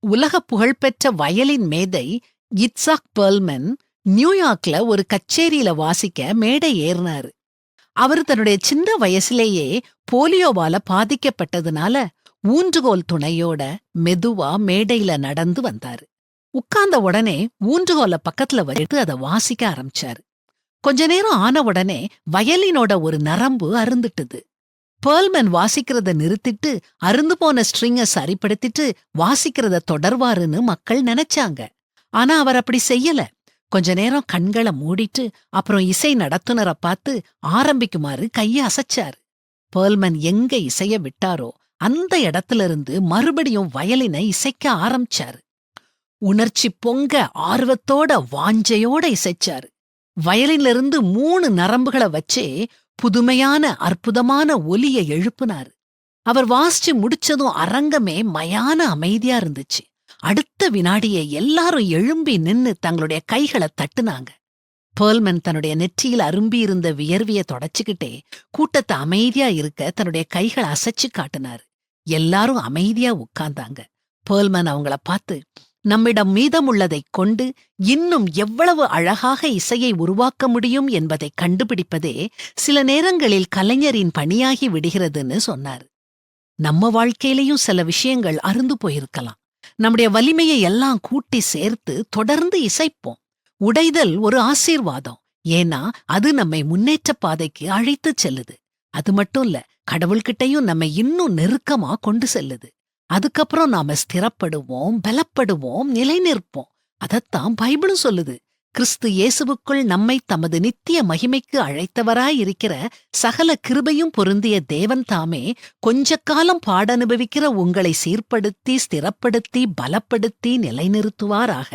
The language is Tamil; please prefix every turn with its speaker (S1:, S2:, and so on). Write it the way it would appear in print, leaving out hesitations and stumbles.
S1: உலக புகழ்பெற்ற வயலின் மேதை இட்சாக் பெர்ல்மன் நியூயார்க்ல ஒரு கச்சேரியில வாசிக்க மேடை ஏறினாரு. அவரு தன்னுடைய சின்ன வயசுலேயே போலியோவால பாதிக்கப்பட்டதுனால ஊன்றுகோல் துணையோட மெதுவா மேடையில நடந்து வந்தாரு. உட்கார்ந்த உடனே ஊன்றுகோல பக்கத்துல வச்சுட்டு அதை வாசிக்க ஆரம்பிச்சாரு. கொஞ்ச நேரம் ஆன உடனே வயலினோட ஒரு நரம்பு அருந்துட்டுது. பெர்ல்மன் வாசிக்கிறத நிறுத்திட்டு அருந்து போன ஸ்ட்ரிங்க சரிப்படுத்திட்டு வாசிக்கிறத தொடர்வாருன்னு மக்கள் நினைச்சாங்க. ஆனா அவர் அப்படி செய்யல. கொஞ்ச நேரம் கண்களை மூடிட்டு அப்புறம் இசை நடத்துனரை பார்த்து ஆரம்பிக்குமாறு கைய அசைச்சாரு. பெர்ல்மன் எங்க இசைய விட்டாரோ அந்த இடத்துல இருந்து மறுபடியும் வயலினை இசைக்க ஆரம்பிச்சாரு. உணர்ச்சி பொங்க ஆர்வத்தோட வாஞ்சையோட இசைச்சாரு. வயலின்ல இருந்து 3 நரம்புகளை வச்சே புதுமையான அற்புதமான ஒலிய எழுப்புனாரு. அவர் வாசிச்சு முடிச்சதும் அரங்கமே மயான அமைதியா இருந்துச்சு. அடுத்த வினாடியே எல்லாரும் எழும்பி நின்னு தங்களுடைய கைகளை தட்டுனாங்க. பெர்ல்மன் தன்னுடைய நெற்றியில் அரும்பியிருந்த வியர்விய தொடச்சுக்கிட்டே கூட்டத்தை அமைதியா இருக்க தன்னுடைய கைகளை அசைச்சு காட்டினாரு. எல்லாரும் அமைதியா உட்கார்ந்தாங்க. பெர்ல்மன் அவங்கள பார்த்து, நம்மிடம் மீதமுள்ளதைக் கொண்டு இன்னும் எவ்வளவு அழகாக இசையை உருவாக்க முடியும் என்பதை கண்டுபிடிப்பதே சில நேரங்களில் கலைஞரின் பணியாகி விடுகிறதுன்னு சொன்னாரு. நம்ம வாழ்க்கையிலையும் சில விஷயங்கள் அருந்து போயிருக்கலாம். நம்முடைய வலிமையை எல்லாம் கூட்டி சேர்த்து தொடர்ந்து இசைப்போம். உடைதல் ஒரு ஆசீர்வாதம். ஏன்னா அது நம்மை முன்னேற்ற பாதைக்கு அழைத்துச் செல்லுது. அது மட்டும் இல்ல, கடவுள்கிட்டையும் நம்மை இன்னும் நெருக்கமா கொண்டு செல்லுது. அதுக்கப்புறம் நாம ஸ்திரப்படுவோம், பலப்படுவோம், நிலை நிற்போம். அதத்தான் பைபிளும் சொல்லுது. கிறிஸ்து இயேசுவுக்குள் நம்மை தமது நித்திய மகிமைக்கு அழைத்தவராயிருக்கிற சகல கிருபையும் பொருந்திய தேவன் தாமே கொஞ்ச காலம் பாடனுபவிக்கிற உங்களை சீர்படுத்தி, ஸ்திரப்படுத்தி, பலப்படுத்தி நிலைநிறுத்துவாராக.